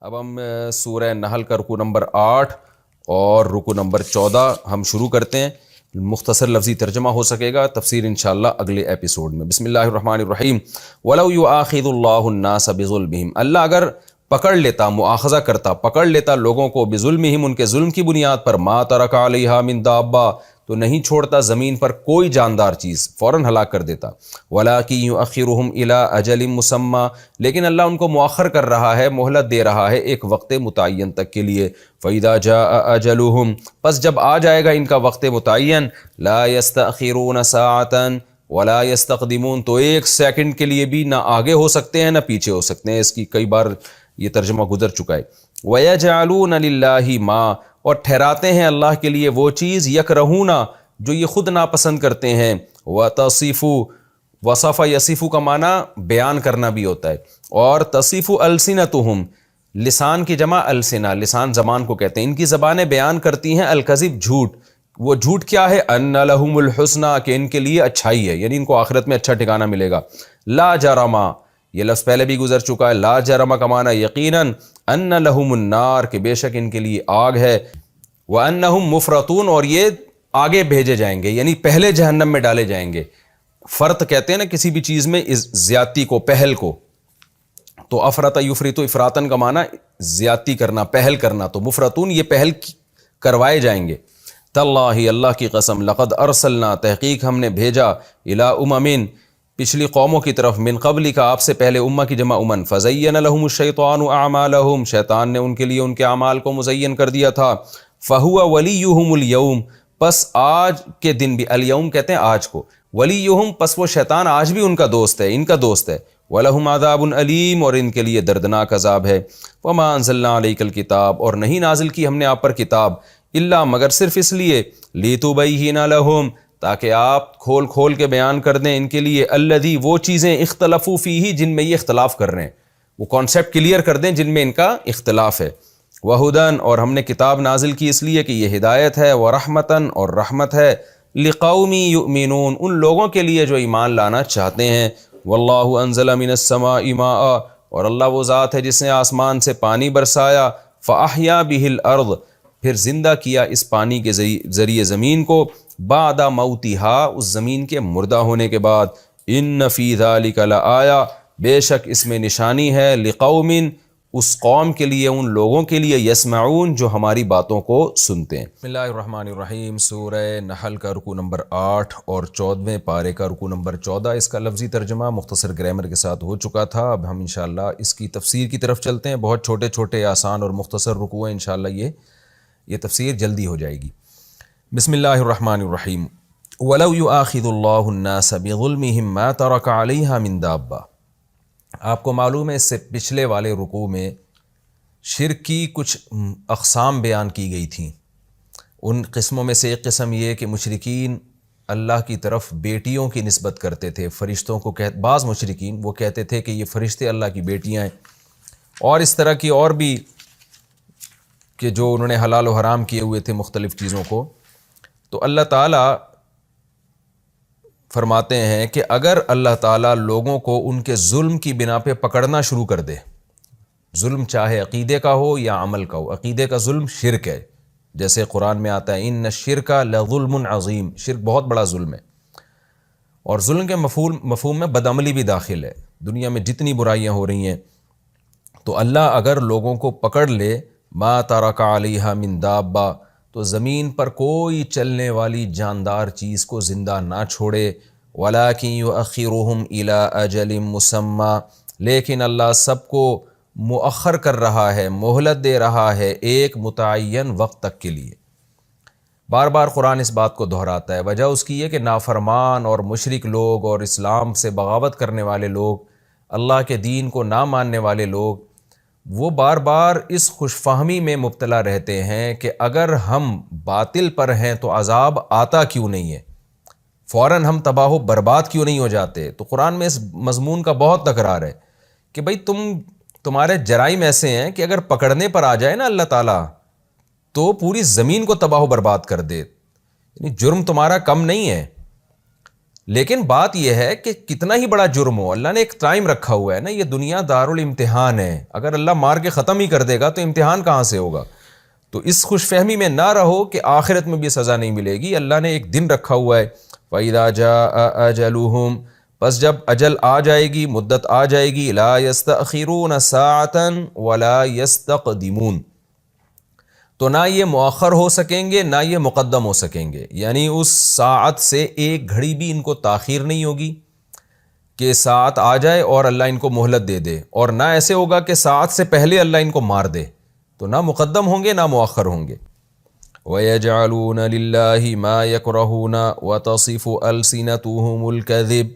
اب ہم سورہ نحل کا رکوع نمبر 8 اور رکوع نمبر 14 ہم شروع کرتے ہیں. مختصر لفظی ترجمہ ہو سکے گا، تفسیر انشاءاللہ اگلے ایپیسوڈ میں. بسم اللہ الرحمن الرحیم. وَلَوْ يُؤَاخِذُ اللَّهُ النَّاسَ بِظُلْمِهِمْ، اللہ اگر پکڑ لیتا، مؤاخذہ کرتا، پکڑ لیتا لوگوں کو بظلمہم، ان کے ظلم کی بنیاد پر، ما ترک علیہا من دابہ، تو نہیں چھوڑتا زمین پر کوئی جاندار چیز، فوراً ہلاک کر دیتا. وَلَٰكِن يُؤَخِّرُهُمْ إِلَىٰ أَجَلٍ مُّسَمًّى، لیکن اللہ ان کو مؤخر کر رہا ہے، مہلت دے رہا ہے ایک وقت متعین تک کے لیے. فَإِذَا جَاءَ أَجَلُهُمْ، پس جب آ جائے گا ان کا وقت متعین، لَا يَسْتَأْخِرُونَ سَاعَةً وَلَا يَسْتَقْدِمُونَ، تو ایک سیکنڈ کے لیے بھی نہ آگے ہو سکتے ہیں نہ پیچھے ہو سکتے ہیں. اس کی کئی بار یہ ترجمہ گزر چکا ہے. وَيَجْعَلُونَ لِلَّهِ مَا، اور ٹھہراتے ہیں اللہ کے لیے وہ چیز، یکرہون، جو یہ خود ناپسند کرتے ہیں. وَتَصِفُ، وصف یصف کا معنی بیان کرنا بھی ہوتا ہے، اور تصف السنتہم، لسان کی جمع السنہ، لسان زبان کو کہتے ہیں. ان کی زبانیں بیان کرتی ہیں الکذب، جھوٹ. وہ جھوٹ کیا ہے؟ ان لہم الحسنی، کہ ان کے لیے اچھائی ہے، یعنی ان کو آخرت میں اچھا ٹھکانہ ملے گا. لا جرم، یہ لفظ پہلے بھی گزر چکا ہے. لا جرم کا معنی یقیناً، ان لہم النار، کہ بے شک ان کے لیے آگ ہے. وانہم مفرطون، اور یہ آگے بھیجے جائیں گے، یعنی پہلے جہنم میں ڈالے جائیں گے. فرط کہتے ہیں نا کسی بھی چیز میں زیادتی کو، پہل کو. تو افرط یفرط، افراطن کا معنی زیادتی کرنا، پہل کرنا. تو مفرطون، یہ پہل کروائے جائیں گے. تاللہ، اللہ کی قسم، لقد ارسلنا، تحقیق ہم نے بھیجا، الی امم، پچھلی قوموں کی طرف، من قبل کا، آپ سے پہلے، امہ کی جمع امن. فزین لہم الشیطان اعمالہم، شیطان نے ان کے لیے ان کے اعمال کو مزین کر دیا تھا. فہو ولیہم اليوم، پس آج کے دن بھی، الیوم کہتے ہیں آج کو، ولیہم، پس وہ شیطان آج بھی ان کا دوست ہے، ان کا دوست ہے. وَلَهُمْ عَذَابٌ علیم، اور ان کے لیے دردناک عذاب ہے. وَمَا أَنزَلْنَا عَلَيْكَ الْكِتَابَ، اور نہیں نازل کی ہم نے آپ پر کتاب، الا، مگر صرف اس لیے، لِتُبَيِّنَ لَهُمْ، تاکہ آپ کھول کھول کے بیان کر دیں ان کے لیے، الذی، وہ چیزیں، اختلفوا فیہ، جن میں یہ اختلاف کر رہے ہیں، وہ کانسیپٹ کلیئر کر دیں جن میں ان کا اختلاف ہے. وَہُدًى، اور ہم نے کتاب نازل کی اس لیے کہ یہ ہدایت ہے. وَرَحْمَةً، اور رحمت ہے. لِقَوْمٍ يُؤْمِنُونَ، ان لوگوں کے لیے جو ایمان لانا چاہتے ہیں. وَاللَّهُ أَنزَلَ مِنَ السَّمَاءِ مَاءً، اور اللہ وہ ذات ہے جس نے آسمان سے پانی برسایا. فَأَحْيَا بِهِ الْأَرْضَ، پھر زندہ کیا اس پانی کے ذریعے زمین کو. بعد موتها، اس زمین کے مردہ ہونے کے بعد. ان فی ذلک لآیہ، بے شک اس میں نشانی ہے، لقوم، اس قوم کے لیے، ان لوگوں کے لیے، یسمعون، جو ہماری باتوں کو سنتے ہیں. بسم اللہ الرحمن الرحیم. سورہ نحل کا رکوع نمبر 8 اور 14ویں پارے کا رکوع نمبر 14. اس کا لفظی ترجمہ مختصر گرامر کے ساتھ ہو چکا تھا. اب ہم انشاءاللہ اس کی تفسیر کی طرف چلتے ہیں. بہت چھوٹے چھوٹے آسان اور مختصر رکوع ہیں، انشاءاللہ یہ تفسیر جلدی ہو جائے گی. بسم اللہ الرحمن الرحیم. وَلَوْ يُؤَاخِذُ اللَّهُ النَّاسَ بِظُلْمِهِمْ مَا تَرَكَ عَلَيْهَا مِن دَابَّةٍ. آپ کو معلوم ہے اس سے پچھلے والے رکوع میں شرک کی کچھ اقسام بیان کی گئی تھیں. ان قسموں میں سے ایک قسم یہ کہ مشرکین اللہ کی طرف بیٹیوں کی نسبت کرتے تھے. فرشتوں کو بعض مشرکین وہ کہتے تھے کہ یہ فرشتے اللہ کی بیٹیاں ہیں، اور اس طرح کی اور بھی کہ جو انہوں نے حلال و حرام کیے ہوئے تھے مختلف چیزوں کو. تو اللہ تعالیٰ فرماتے ہیں کہ اگر اللہ تعالیٰ لوگوں کو ان کے ظلم کی بنا پہ پکڑنا شروع کر دے، ظلم چاہے عقیدے کا ہو یا عمل کا ہو، عقیدے کا ظلم شرک ہے، جیسے قرآن میں آتا ہے ان الشرک لظلم عظیم، شرک بہت بڑا ظلم ہے. اور ظلم کے مفہوم میں بدعملی بھی داخل ہے. دنیا میں جتنی برائیاں ہو رہی ہیں، تو اللہ اگر لوگوں کو پکڑ لے، ما ترک علیہا من دابہ، تو زمین پر کوئی چلنے والی جاندار چیز کو زندہ نہ چھوڑے. وَلَٰكِن يُؤَخِّرُهُمْ إِلَىٰ أَجَلٍ مُّسَمًّى، لیکن اللہ سب کو مؤخر کر رہا ہے، مہلت دے رہا ہے ایک متعین وقت تک کے لیے. بار بار قرآن اس بات کو دہراتا ہے. وجہ اس کی یہ کہ نافرمان اور مشرک لوگ اور اسلام سے بغاوت کرنے والے لوگ، اللہ کے دین کو نہ ماننے والے لوگ، وہ بار بار اس خوش فہمی میں مبتلا رہتے ہیں کہ اگر ہم باطل پر ہیں تو عذاب آتا کیوں نہیں ہے، فوراً ہم تباہ و برباد کیوں نہیں ہو جاتے. تو قرآن میں اس مضمون کا بہت تکرار ہے کہ بھئی تمہارے جرائم ایسے ہیں کہ اگر پکڑنے پر آ جائے نا اللہ تعالیٰ تو پوری زمین کو تباہ و برباد کر دے. یعنی جرم تمہارا کم نہیں ہے. لیکن بات یہ ہے کہ کتنا ہی بڑا جرم ہو، اللہ نے ایک ٹائم رکھا ہوا ہے نا، یہ دنیا دارالامتحان ہے، اگر اللہ مار کے ختم ہی کر دے گا تو امتحان کہاں سے ہوگا؟ تو اس خوش فہمی میں نہ رہو کہ آخرت میں بھی سزا نہیں ملے گی، اللہ نے ایک دن رکھا ہوا ہے۔ فَإِذَا جَاءَ أَجَلُهُمْ، پس جب اجل آ جائے گی، مدت آ جائے گی، لَا يَسْتَأْخِرُونَ سَاعَةً وَلَا يَسْتَقْدِمُونَ، تو نہ یہ مؤخر ہو سکیں گے نہ یہ مقدم ہو سکیں گے، یعنی اس ساعت سے ایک گھڑی بھی ان کو تاخیر نہیں ہوگی کہ ساعت آ جائے اور اللہ ان کو مہلت دے دے، اور نہ ایسے ہوگا کہ ساعت سے پہلے اللہ ان کو مار دے، تو نہ مقدم ہوں گے نہ مؤخر ہوں گے۔ وَيَجْعَلُونَ لِلَّهِ مَا يَكْرَهُونَ وَتَصِفُ أَلْسِنَتُهُمُ الْكَذِبَ،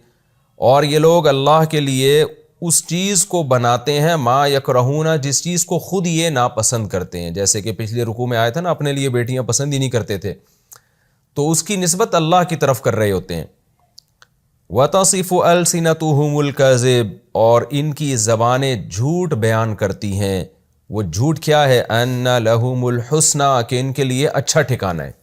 اور یہ لوگ اللہ کے لیے اس چیز کو بناتے ہیں ما یکرہون، جس چیز کو خود یہ ناپسند کرتے ہیں، جیسے کہ پچھلے رکوع میں آیا تھا نا، اپنے لیے بیٹیاں پسند ہی نہیں کرتے تھے، تو اس کی نسبت اللہ کی طرف کر رہے ہوتے ہیں۔ وَتَصِفُ أَلْسِنَتُهُمُ الْكَذِبَ، اور ان کی زبانیں جھوٹ بیان کرتی ہیں۔ وہ جھوٹ کیا ہے؟ أَنَّ لَهُمُ الْحُسْنَى، کہ ان کے لیے اچھا ٹھکانہ ہے۔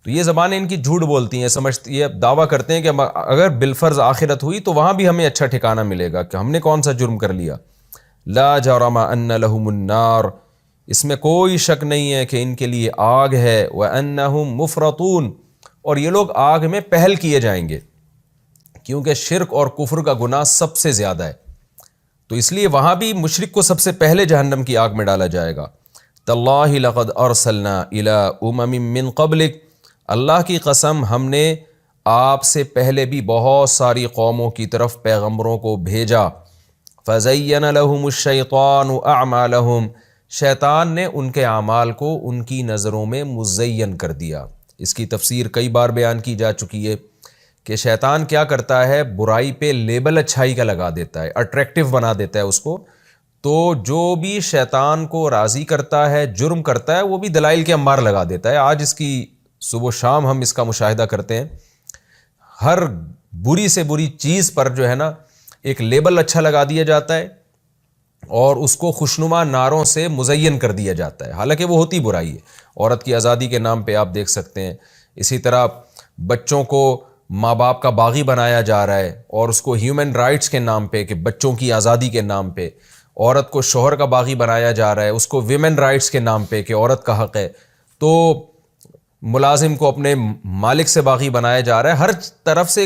تو یہ زبانیں ان کی جھوٹ بولتی ہیں، سمجھتی ہے، دعویٰ کرتے ہیں کہ اگر بالفرض آخرت ہوئی تو وہاں بھی ہمیں اچھا ٹھکانہ ملے گا، کہ ہم نے کون سا جرم کر لیا۔ لا جرم ان لهم النار، اس میں کوئی شک نہیں ہے کہ ان کے لیے آگ ہے، وانہم مفرطون، اور یہ لوگ آگ میں پہل کیے جائیں گے، کیونکہ شرک اور کفر کا گناہ سب سے زیادہ ہے، تو اس لیے وہاں بھی مشرک کو سب سے پہلے جہنم کی آگ میں ڈالا جائے گا۔ تاللہ لقد ارسلنا الی امم من قبلک، اللہ کی قسم ہم نے آپ سے پہلے بھی بہت ساری قوموں کی طرف پیغمبروں کو بھیجا۔ فَزَيَّنَ لَهُمُ الشَّيْطَانُ أَعْمَالَهُمْ، شیطان نے ان کے اعمال کو ان کی نظروں میں مزین کر دیا۔ اس کی تفسیر کئی بار بیان کی جا چکی ہے کہ شیطان کیا کرتا ہے، برائی پہ لیبل اچھائی کا لگا دیتا ہے، اٹریکٹیو بنا دیتا ہے اس کو، تو جو بھی شیطان کو راضی کرتا ہے، جرم کرتا ہے، وہ بھی دلائل کے انبار لگا دیتا ہے۔ آج اس کی صبح و شام ہم اس کا مشاہدہ کرتے ہیں، ہر بری سے بری چیز پر جو ہے نا ایک لیبل اچھا لگا دیا جاتا ہے اور اس کو خوشنما نعروں سے مزین کر دیا جاتا ہے، حالانکہ وہ ہوتی برائی ہے۔ عورت کی آزادی کے نام پہ آپ دیکھ سکتے ہیں، اسی طرح بچوں کو ماں باپ کا باغی بنایا جا رہا ہے، اور اس کو ہیومن رائٹس کے نام پہ، کہ بچوں کی آزادی کے نام پہ عورت کو شوہر کا باغی بنایا جا رہا ہے، اس کو ویمن رائٹس کے نام پہ کہ عورت کا حق ہے، تو ملازم کو اپنے مالک سے باغی بنایا جا رہا ہے، ہر طرف سے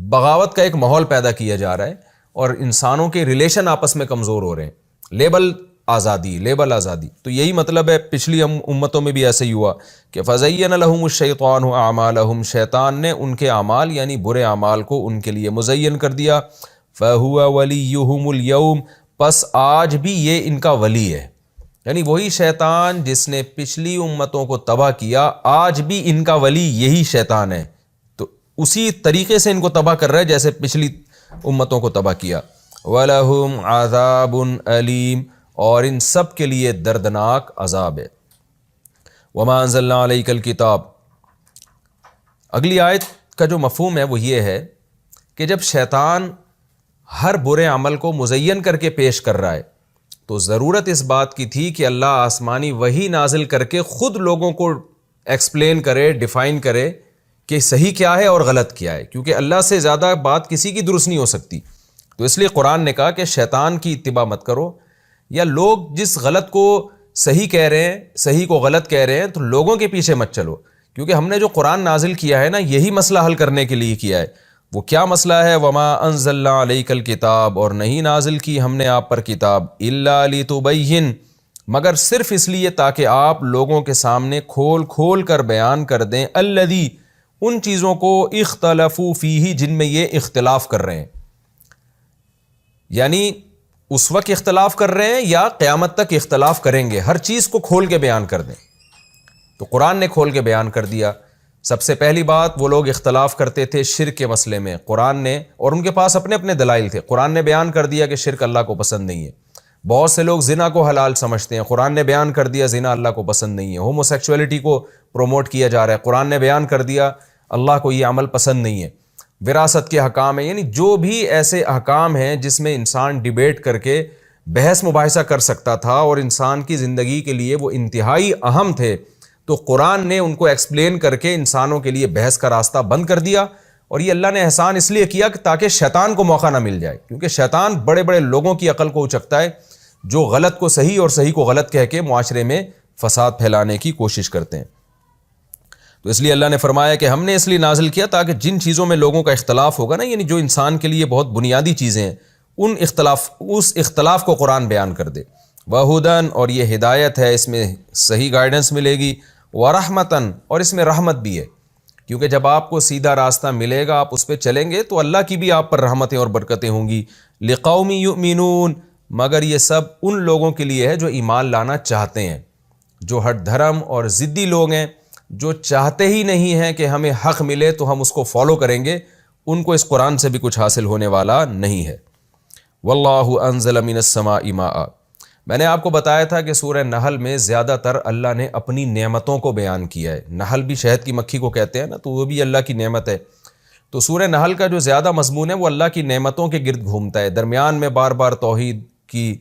بغاوت کا ایک ماحول پیدا کیا جا رہا ہے، اور انسانوں کے ریلیشن آپس میں کمزور ہو رہے ہیں۔ لیبل آزادی، لیبل آزادی، تو یہی مطلب ہے۔ پچھلی امتوں میں بھی ایسے ہی ہوا کہ فَزَيَّنَ لَهُمُ الشَّيْطَانُ أَعْمَالَهُمْ، شیطان نے ان کے اعمال یعنی برے اعمال کو ان کے لیے مزین کر دیا۔ فَهُوَ وَلِيُّهُمُ الْيَوْمَ، پس آج بھی یہ ان کا ولی ہے، یعنی وہی شیطان جس نے پچھلی امتوں کو تباہ کیا، آج بھی ان کا ولی یہی شیطان ہے، تو اسی طریقے سے ان کو تباہ کر رہا ہے جیسے پچھلی امتوں کو تباہ کیا۔ وَلَهُمْ عَذَابٌ أَلِيمٌ، اور ان سب کے لیے دردناک عذاب ہے۔ وَمَا أَنزَلْنَا عَلَيْكَ الْكِتَابَ، اگلی آیت کا جو مفہوم ہے وہ یہ ہے کہ جب شیطان ہر برے عمل کو مزین کر کے پیش کر رہا ہے تو ضرورت اس بات کی تھی کہ اللہ آسمانی وحی نازل کر کے خود لوگوں کو ایکسپلین کرے، ڈیفائن کرے کہ صحیح کیا ہے اور غلط کیا ہے، کیونکہ اللہ سے زیادہ بات کسی کی درست نہیں ہو سکتی۔ تو اس لیے قرآن نے کہا کہ شیطان کی اتباع مت کرو، یا لوگ جس غلط کو صحیح کہہ رہے ہیں، صحیح کو غلط کہہ رہے ہیں، تو لوگوں کے پیچھے مت چلو، کیونکہ ہم نے جو قرآن نازل کیا ہے نا، یہی مسئلہ حل کرنے کے لیے کیا ہے۔ وہ کیا مسئلہ ہے؟ وما انزلنا علیک الکتاب، اور نہیں نازل کی ہم نے آپ پر کتاب، الا لتبین، مگر صرف اس لیے تاکہ آپ لوگوں کے سامنے کھول کھول کر بیان کر دیں، الذی، ان چیزوں کو، اختلفوا فیہ، جن میں یہ اختلاف کر رہے ہیں، یعنی اس وقت اختلاف کر رہے ہیں یا قیامت تک اختلاف کریں گے، ہر چیز کو کھول کے بیان کر دیں۔ تو قرآن نے کھول کے بیان کر دیا۔ سب سے پہلی بات، وہ لوگ اختلاف کرتے تھے شرک کے مسئلے میں، قرآن نے، اور ان کے پاس اپنے اپنے دلائل تھے، قرآن نے بیان کر دیا کہ شرک اللہ کو پسند نہیں ہے۔ بہت سے لوگ زنا کو حلال سمجھتے ہیں، قرآن نے بیان کر دیا زنا اللہ کو پسند نہیں ہے۔ ہومو سیکچولیٹی کو پروموٹ کیا جا رہا ہے، قرآن نے بیان کر دیا اللہ کو یہ عمل پسند نہیں ہے۔ وراثت کے حکام ہیں، یعنی جو بھی ایسے احکام ہیں جس میں انسان ڈیبیٹ کر کے بحث مباحثہ کر سکتا تھا اور انسان کی زندگی کے لیے وہ انتہائی اہم تھے، تو قرآن نے ان کو ایکسپلین کر کے انسانوں کے لیے بحث کا راستہ بند کر دیا، اور یہ اللہ نے احسان اس لیے کیا کہ تاکہ شیطان کو موقع نہ مل جائے، کیونکہ شیطان بڑے بڑے لوگوں کی عقل کو اچکتا ہے جو غلط کو صحیح اور صحیح کو غلط کہہ کے معاشرے میں فساد پھیلانے کی کوشش کرتے ہیں۔ تو اس لیے اللہ نے فرمایا کہ ہم نے اس لیے نازل کیا تاکہ جن چیزوں میں لوگوں کا اختلاف ہوگا نا، یعنی جو انسان کے لیے بہت بنیادی چیزیں ہیں، اس اختلاف کو قرآن بیان کر دے۔ وَہُدًى، اور یہ ہدایت ہے، اس میں صحیح گائیڈنس ملے گی، وَرَحْمَةً، اور اس میں رحمت بھی ہے، کیونکہ جب آپ کو سیدھا راستہ ملے گا، آپ اس پہ چلیں گے تو اللہ کی بھی آپ پر رحمتیں اور برکتیں ہوں گی۔ لِقَوْمٍ يُؤْمِنُونَ، مگر یہ سب ان لوگوں کے لیے ہے جو ایمان لانا چاہتے ہیں، جو ہٹ دھرم اور ضدی لوگ ہیں، جو چاہتے ہی نہیں ہیں کہ ہمیں حق ملے تو ہم اس کو فالو کریں گے، ان کو اس قرآن سے بھی کچھ حاصل ہونے والا نہیں ہے۔ وَاللَّهُ أَنزَلَ مِنَ السَّمَاءِ مَاءً، میں نے آپ کو بتایا تھا کہ سورہ نحل میں زیادہ تر اللہ نے اپنی نعمتوں کو بیان کیا ہے۔ نحل بھی شہد کی مکھی کو کہتے ہیں نا، تو وہ بھی اللہ کی نعمت ہے۔ تو سورہ نحل کا جو زیادہ مضمون ہے وہ اللہ کی نعمتوں کے گرد گھومتا ہے، درمیان میں بار بار توحید کی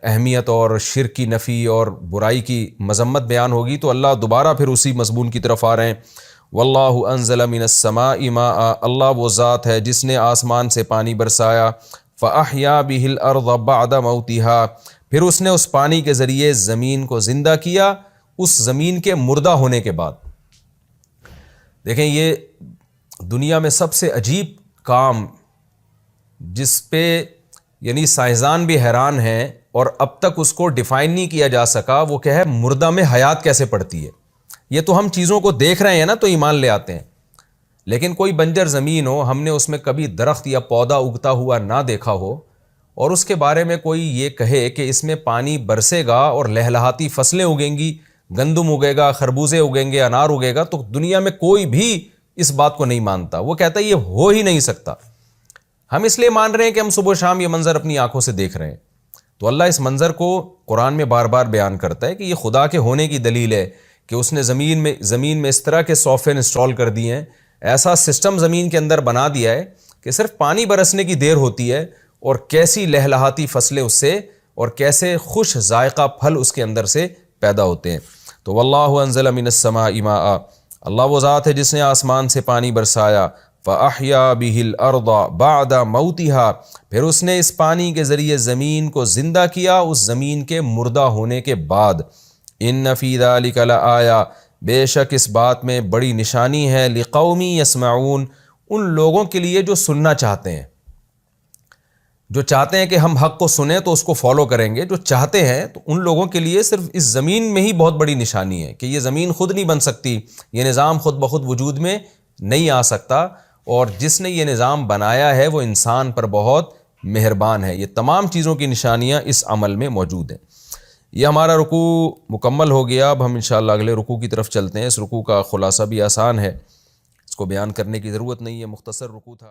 اہمیت اور شرک کی نفی اور برائی کی مذمت بیان ہوگی، تو اللہ دوبارہ پھر اسی مضمون کی طرف آ رہے ہیں۔ واللہ انزل من السماء ماء، اللہ وہ ذات ہے جس نے آسمان سے پانی برسایا، فاحیا بہ الارض بعد موتها، پھر اس نے اس پانی کے ذریعے زمین کو زندہ کیا اس زمین کے مردہ ہونے کے بعد۔ دیکھیں یہ دنیا میں سب سے عجیب کام جس پہ یعنی سائنسدان بھی حیران ہیں اور اب تک اس کو ڈیفائن نہیں کیا جا سکا، وہ کیا ہے مردہ میں حیات کیسے پڑتی ہے۔ یہ تو ہم چیزوں کو دیکھ رہے ہیں نا تو ایمان لے آتے ہیں، لیکن کوئی بنجر زمین ہو، ہم نے اس میں کبھی درخت یا پودا اگتا ہوا نہ دیکھا ہو، اور اس کے بارے میں کوئی یہ کہے کہ اس میں پانی برسے گا اور لہلہاتی فصلیں اگیں گی، گندم اگے گا، خربوزے اگیں گے، انار اگے گا، تو دنیا میں کوئی بھی اس بات کو نہیں مانتا، وہ کہتا ہے یہ ہو ہی نہیں سکتا۔ ہم اس لیے مان رہے ہیں کہ ہم صبح و شام یہ منظر اپنی آنکھوں سے دیکھ رہے ہیں۔ تو اللہ اس منظر کو قرآن میں بار بار بیان کرتا ہے کہ یہ خدا کے ہونے کی دلیل ہے کہ اس نے زمین میں اس طرح کے سافٹ ویئر انسٹال کر دیے ہیں، ایسا سسٹم زمین کے اندر بنا دیا ہے کہ صرف پانی برسنے کی دیر ہوتی ہے اور کیسی لہلہاتی فصلیں اس سے اور کیسے خوش ذائقہ پھل اس کے اندر سے پیدا ہوتے ہیں۔ تو واللہ انزل من السماء ماء، اللہ وہ ذات ہے جس نے آسمان سے پانی برسایا، فاحیا بہ الارض بعد موتها، پھر اس نے اس پانی کے ذریعے زمین کو زندہ کیا اس زمین کے مردہ ہونے کے بعد۔ ان فی ذلک لآیہ، بے شک اس بات میں بڑی نشانی ہے، لقوم یسمعون، ان لوگوں کے لیے جو سننا چاہتے ہیں، جو چاہتے ہیں کہ ہم حق کو سنیں تو اس کو فالو کریں گے، جو چاہتے ہیں، تو ان لوگوں کے لیے صرف اس زمین میں ہی بہت بڑی نشانی ہے کہ یہ زمین خود نہیں بن سکتی، یہ نظام خود بخود وجود میں نہیں آ سکتا، اور جس نے یہ نظام بنایا ہے وہ انسان پر بہت مہربان ہے۔ یہ تمام چیزوں کی نشانیاں اس عمل میں موجود ہیں۔ یہ ہمارا رکوع مکمل ہو گیا، اب ہم انشاءاللہ اگلے رکوع کی طرف چلتے ہیں۔ اس رکوع کا خلاصہ بھی آسان ہے، اس کو بیان کرنے کی ضرورت نہیں ہے، مختصر رکوع تھا۔